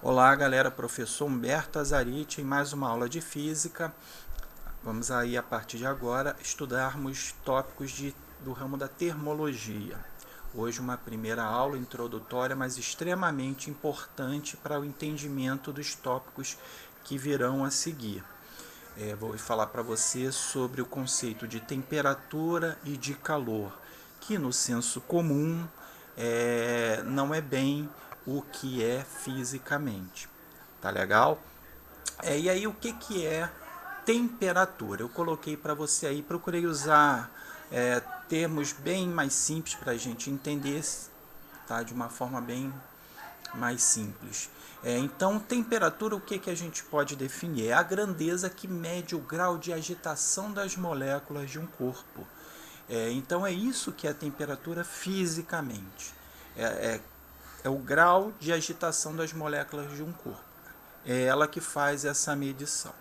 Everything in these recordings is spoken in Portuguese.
Olá galera, professor Humberto Azarite em mais uma aula de física. Vamos aí a partir de agora estudarmos tópicos do ramo da termologia. Hoje uma primeira aula introdutória, mas extremamente importante para o entendimento dos tópicos que virão a seguir. Vou falar para você sobre o conceito de temperatura e de calor, que no senso comum não é bem o que é fisicamente. Tá legal? E aí o que é temperatura? Eu coloquei para você aí, procurei usar termos bem mais simples para a gente entender, tá? De uma forma bem mais simples. Então, temperatura, o que a gente pode definir? É a grandeza que mede o grau de agitação das moléculas de um corpo. Então, é isso que é a temperatura fisicamente. É, é, é o grau de agitação das moléculas de um corpo. É ela que faz essa medição.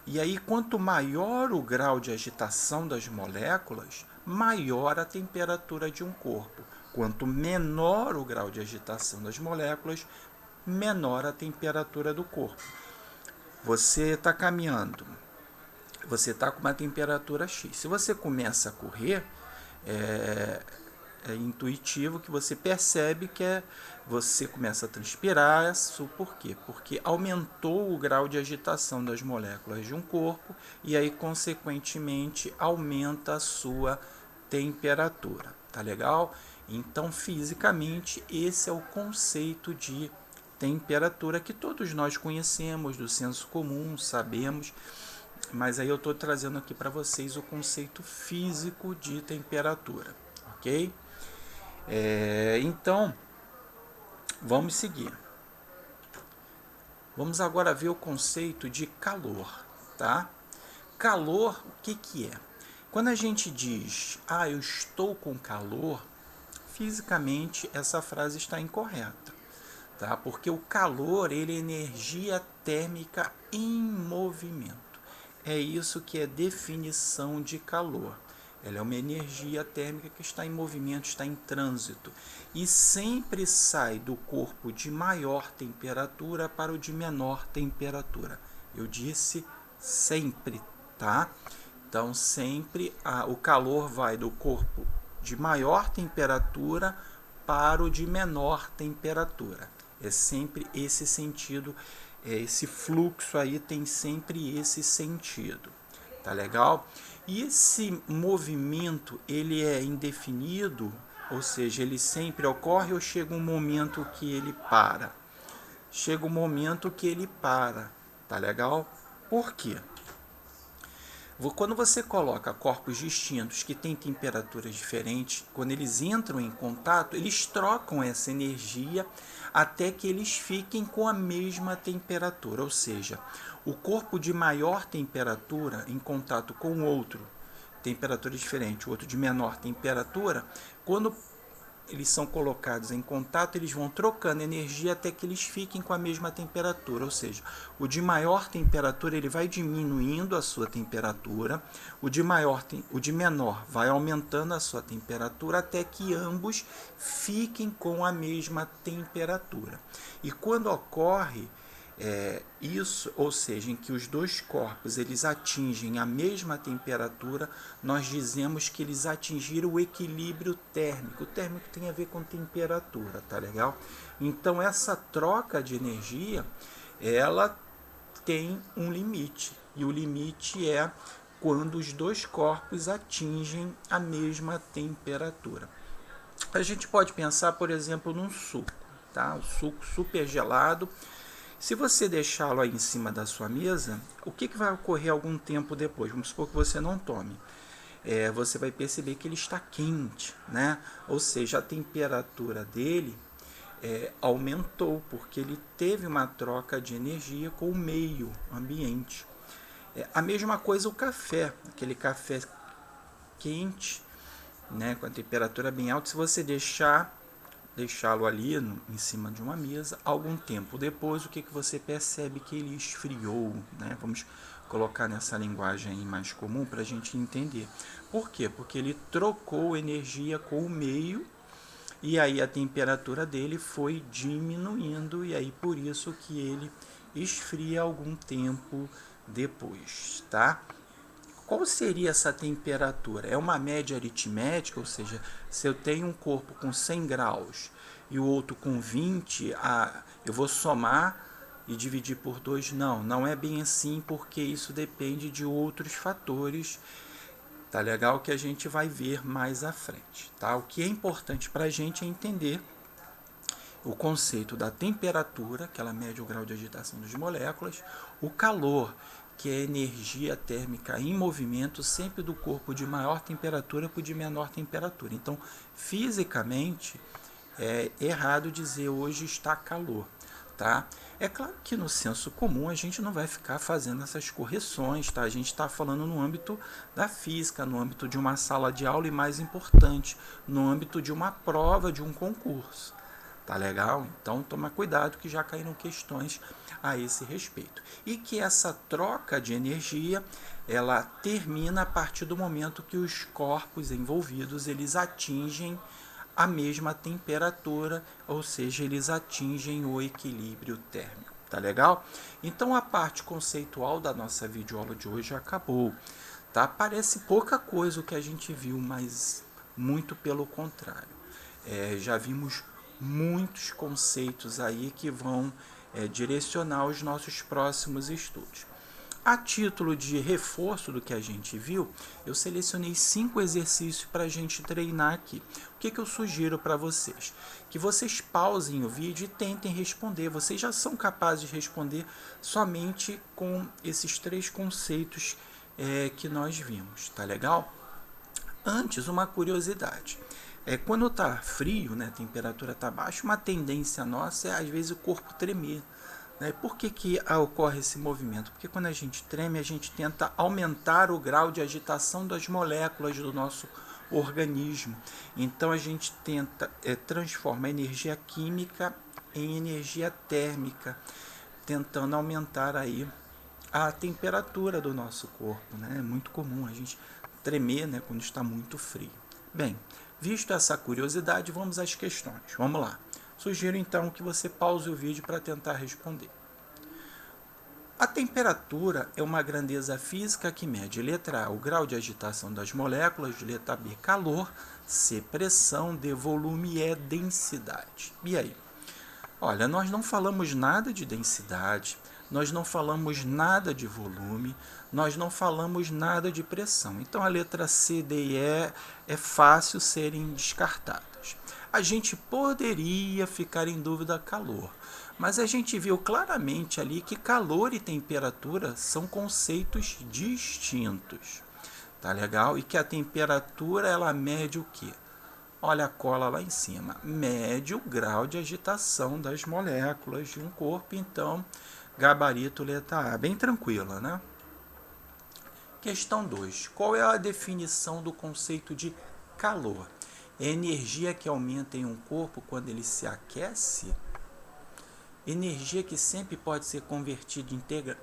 E aí, quanto maior o grau de agitação das moléculas, maior a temperatura de um corpo. Quanto menor o grau de agitação das moléculas, menor a temperatura do corpo. Você está caminhando, você está com uma temperatura X. Se você começa a correr, é, é intuitivo que você percebe você começa a transpirar. Isso por quê? Porque aumentou o grau de agitação das moléculas de um corpo e aí, consequentemente, aumenta a sua temperatura. Tá legal? Então, fisicamente, esse é o conceito de temperatura que todos nós conhecemos do senso comum, sabemos, mas aí eu estou trazendo aqui para vocês o conceito físico de temperatura, ok? Então, vamos seguir. Vamos agora ver o conceito de calor, tá? Calor, o que é? Quando a gente diz, eu estou com calor, fisicamente essa frase está incorreta, tá? Porque o calor, ele é energia térmica em movimento. É isso que é definição de calor. Ela é uma energia térmica que está em movimento, está em trânsito e sempre sai do corpo de maior temperatura para o de menor temperatura. Eu disse sempre, tá? Então sempre o calor vai do corpo de maior temperatura para o de menor temperatura. É sempre esse sentido, esse fluxo aí tem sempre esse sentido. Tá legal? E esse movimento, ele é indefinido, ou seja, ele sempre ocorre ou chega um momento que ele para? Chega um momento que ele para, tá legal? Por quê? Quando você coloca corpos distintos que têm temperaturas diferentes, quando eles entram em contato, eles trocam essa energia até que eles fiquem com a mesma temperatura. Ou seja, o corpo de maior temperatura em contato com o outro, temperatura diferente, o outro de menor temperatura, quando eles são colocados em contato, eles vão trocando energia até que eles fiquem com a mesma temperatura, ou seja, o de maior temperatura ele vai diminuindo a sua temperatura, o de menor vai aumentando a sua temperatura até que ambos fiquem com a mesma temperatura. E quando ocorre isso, ou seja, em que os dois corpos eles atingem a mesma temperatura, nós dizemos que eles atingiram o equilíbrio térmico. O térmico tem a ver com temperatura, tá legal? Então essa troca de energia, ela tem um limite, e o limite é quando os dois corpos atingem a mesma temperatura. A gente pode pensar, por exemplo, num suco, tá? O suco super gelado. Se você deixá-lo aí em cima da sua mesa, o que vai ocorrer algum tempo depois? Vamos supor que você não tome. Você vai perceber que ele está quente, né? Ou seja, a temperatura dele aumentou, porque ele teve uma troca de energia com o meio ambiente. A mesma coisa o café, aquele café quente, né, com a temperatura bem alta, se você deixá-lo ali em cima de uma mesa, algum tempo depois, o que você percebe? Que ele esfriou, né? Vamos colocar nessa linguagem mais comum para a gente entender. Por quê? Porque ele trocou energia com o meio e aí a temperatura dele foi diminuindo, e aí por isso que ele esfria algum tempo depois, tá? Qual seria essa temperatura? É uma média aritmética, ou seja, se eu tenho um corpo com 100 graus e o outro com 20, eu vou somar e dividir por 2? Não, não é bem assim, porque isso depende de outros fatores. Tá legal, que a gente vai ver mais à frente, tá? O que é importante para a gente é entender o conceito da temperatura, que ela mede o grau de agitação das moléculas, o calor, que é a energia térmica em movimento, sempre do corpo de maior temperatura para o de menor temperatura. Então, fisicamente, é errado dizer hoje está calor, tá? É claro que no senso comum a gente não vai ficar fazendo essas correções, tá? A gente está falando no âmbito da física, no âmbito de uma sala de aula e, mais importante, no âmbito de uma prova, de um concurso. Tá legal? Então toma cuidado, que já caíram questões a esse respeito. E que essa troca de energia, ela termina a partir do momento que os corpos envolvidos, eles atingem a mesma temperatura, ou seja, eles atingem o equilíbrio térmico. Tá legal? Então a parte conceitual da nossa videoaula de hoje acabou. Tá? Parece pouca coisa o que a gente viu, mas muito pelo contrário. Já vimos muitos conceitos aí que vão direcionar os nossos próximos estudos. A título de reforço do que a gente viu, eu selecionei 5 exercícios para a gente treinar aqui. O que eu sugiro para vocês? Que vocês pausem o vídeo e tentem responder. Vocês já são capazes de responder somente com esses 3 conceitos que nós vimos, tá legal? Antes, uma curiosidade. Quando está frio, né, a temperatura está baixa, uma tendência nossa é às vezes o corpo tremer. Né? Por que ocorre esse movimento? Porque quando a gente treme, a gente tenta aumentar o grau de agitação das moléculas do nosso organismo. Então a gente tenta transformar a energia química em energia térmica, tentando aumentar aí a temperatura do nosso corpo. Né? É muito comum a gente tremer, né, quando está muito frio. Bem, visto essa curiosidade, vamos às questões. Vamos lá. Sugiro então que você pause o vídeo para tentar responder. A temperatura é uma grandeza física que mede, letra A, o grau de agitação das moléculas, letra B, calor, C, pressão, D, volume e E, densidade. E aí? Olha, nós não falamos nada de densidade, nós não falamos nada de volume, nós não falamos nada de pressão. Então, a letra C, D e E é fácil serem descartadas. A gente poderia ficar em dúvida calor, mas a gente viu claramente ali que calor e temperatura são conceitos distintos. Tá legal? E que a temperatura, ela mede o quê? Olha a cola lá em cima. Mede o grau de agitação das moléculas de um corpo. Então, gabarito letra A. Bem tranquila, né? Questão 2. Qual é a definição do conceito de calor? É energia que aumenta em um corpo quando ele se aquece? Energia que sempre pode ser convertida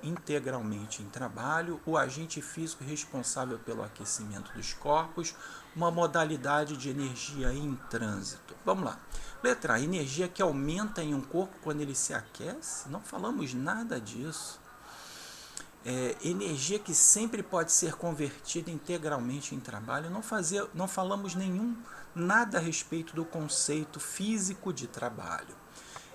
integralmente em trabalho, o agente físico responsável pelo aquecimento dos corpos, uma modalidade de energia em trânsito. Vamos lá. Letra A, energia que aumenta em um corpo quando ele se aquece? Não falamos nada disso. Energia que sempre pode ser convertida integralmente em trabalho. Não falamos nada a respeito do conceito físico de trabalho.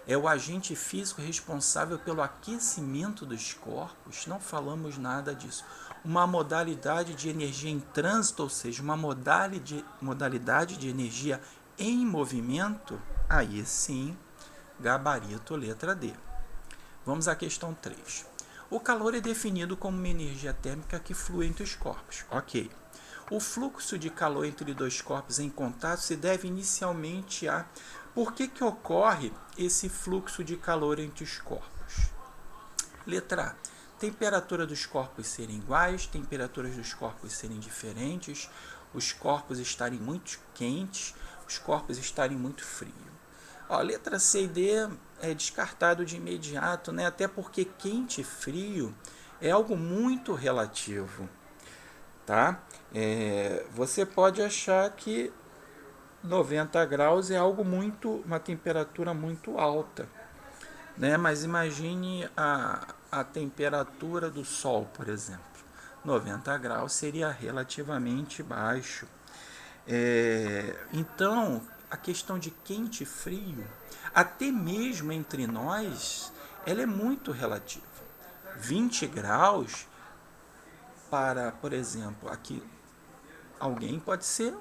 É o agente físico responsável pelo aquecimento dos corpos. Não falamos nada disso. Uma modalidade de energia em trânsito, ou seja, uma modalidade de energia em movimento. Aí sim, gabarito letra D. Vamos à questão 3. O calor é definido como uma energia térmica que flui entre os corpos. Ok. O fluxo de calor entre dois corpos em contato se deve inicialmente a... Por que ocorre esse fluxo de calor entre os corpos? Letra A. Temperatura dos corpos serem iguais, temperaturas dos corpos serem diferentes, os corpos estarem muito quentes, os corpos estarem muito frios. Letra C e D é descartado de imediato, né? Até porque quente e frio é algo muito relativo. Tá? Você pode achar que 90 graus é algo uma temperatura muito alta, né? Mas imagine a temperatura do Sol, por exemplo. 90 graus seria relativamente baixo. Então, a questão de quente e frio, até mesmo entre nós, ela é muito relativa. 20 graus para, por exemplo, aqui alguém pode ser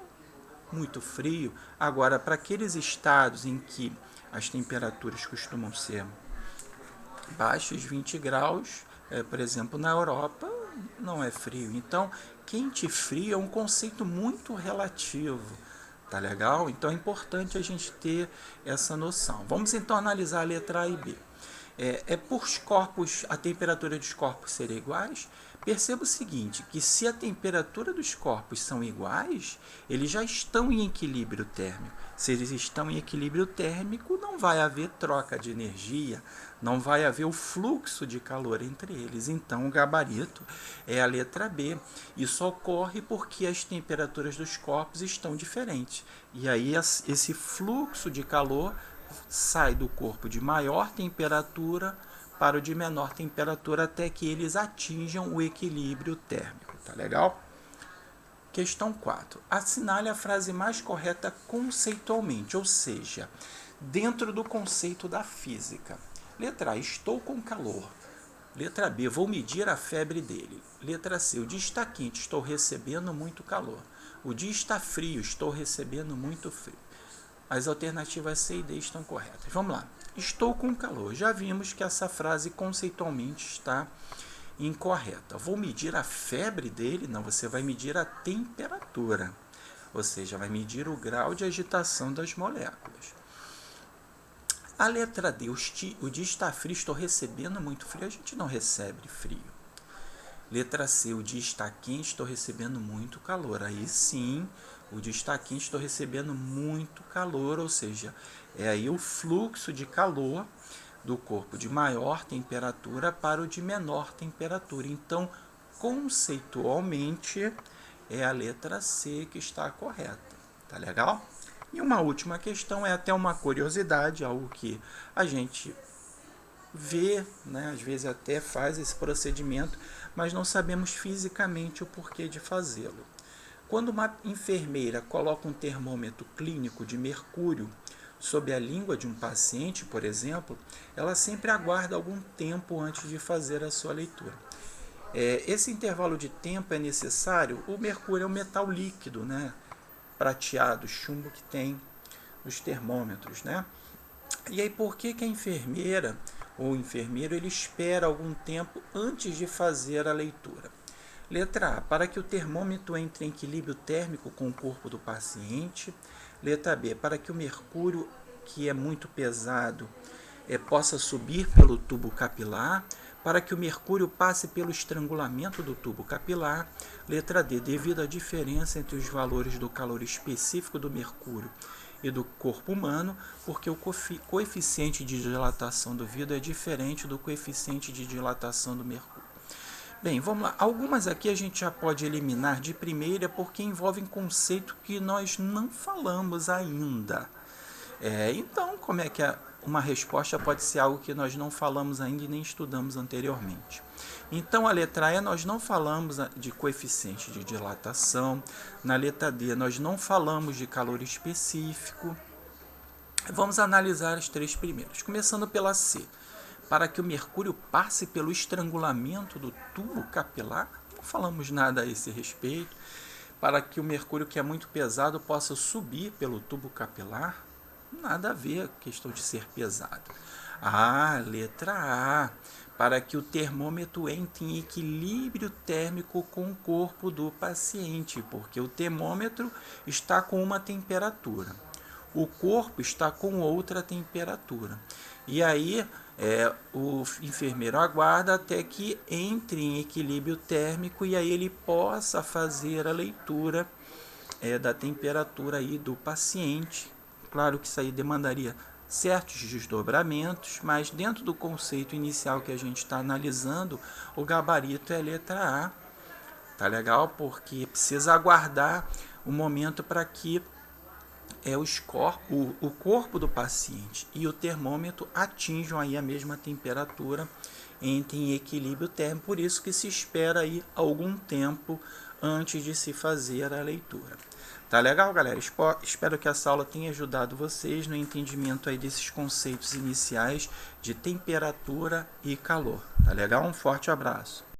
muito frio. Agora, para aqueles estados em que as temperaturas costumam ser baixos 20 graus, por exemplo, na Europa, não é frio. Então, quente e frio é um conceito muito relativo. Tá legal? Então é importante a gente ter essa noção. Vamos então analisar a letra A e B. Por corpos, a temperatura dos corpos serem iguais, perceba o seguinte, que se a temperatura dos corpos são iguais, eles já estão em equilíbrio térmico. Se eles estão em equilíbrio térmico, não vai haver troca de energia, não vai haver o fluxo de calor entre eles. Então, o gabarito é a letra B. Isso ocorre porque as temperaturas dos corpos estão diferentes. E aí, esse fluxo de calor sai do corpo de maior temperatura para o de menor temperatura até que eles atinjam o equilíbrio térmico. Tá legal? Questão 4. Assinale a frase mais correta conceitualmente, ou seja, dentro do conceito da física. Letra A, estou com calor. Letra B, vou medir a febre dele. Letra C, o dia está quente, estou recebendo muito calor. O dia está frio, estou recebendo muito frio. As alternativas C e D estão corretas. Vamos lá. Estou com calor. Já vimos que essa frase conceitualmente está incorreta. Vou medir a febre dele? Não, você vai medir a temperatura. Ou seja, vai medir o grau de agitação das moléculas. A letra D, o dia está frio, estou recebendo muito frio. A gente não recebe frio. Letra C, o dia está quente, estou recebendo muito calor. Aí sim, o dia está quente, estou recebendo muito calor, ou seja, é aí o fluxo de calor do corpo de maior temperatura para o de menor temperatura. Então, conceitualmente, é a letra C que está correta. Tá legal? E uma última questão é até uma curiosidade, algo que a gente vê, né? Às vezes até faz esse procedimento, mas não sabemos fisicamente o porquê de fazê-lo. Quando uma enfermeira coloca um termômetro clínico de mercúrio sob a língua de um paciente, por exemplo, ela sempre aguarda algum tempo antes de fazer a sua leitura. Esse intervalo de tempo é necessário. O mercúrio é um metal líquido, né? Prateado, chumbo que tem nos termômetros, né? E aí por que a enfermeira ou enfermeiro ele espera algum tempo antes de fazer a leitura? Letra A, para que o termômetro entre em equilíbrio térmico com o corpo do paciente. Letra B, para que o mercúrio, que é muito pesado, possa subir pelo tubo capilar. Para que o mercúrio passe pelo estrangulamento do tubo capilar. Letra D, devido à diferença entre os valores do calor específico do mercúrio e do corpo humano, porque o coeficiente de dilatação do vidro é diferente do coeficiente de dilatação do mercúrio. Bem, vamos lá. Algumas aqui a gente já pode eliminar de primeira porque envolvem conceito que nós não falamos ainda. Então, como é que uma resposta pode ser algo que nós não falamos ainda e nem estudamos anteriormente? Então, a letra E, nós não falamos de coeficiente de dilatação. Na letra D, nós não falamos de calor específico. Vamos analisar as três primeiras. Começando pela C. Para que o mercúrio passe pelo estrangulamento do tubo capilar, não falamos nada a esse respeito. Para que o mercúrio, que é muito pesado, possa subir pelo tubo capilar, nada a ver a questão de ser pesado. Letra A. Para que o termômetro entre em equilíbrio térmico com o corpo do paciente, porque o termômetro está com uma temperatura, o corpo está com outra temperatura. E aí o enfermeiro aguarda até que entre em equilíbrio térmico e aí ele possa fazer a leitura da temperatura aí do paciente. Claro que isso aí demandaria certos desdobramentos, mas dentro do conceito inicial que a gente está analisando, o gabarito é a letra A. Tá legal? Porque precisa aguardar o momento para que o corpo do paciente e o termômetro atinjam aí a mesma temperatura, entrem em equilíbrio térmico, por isso que se espera aí algum tempo antes de se fazer a leitura. Tá legal, galera? Espero que essa aula tenha ajudado vocês no entendimento aí desses conceitos iniciais de temperatura e calor. Tá legal? Um forte abraço.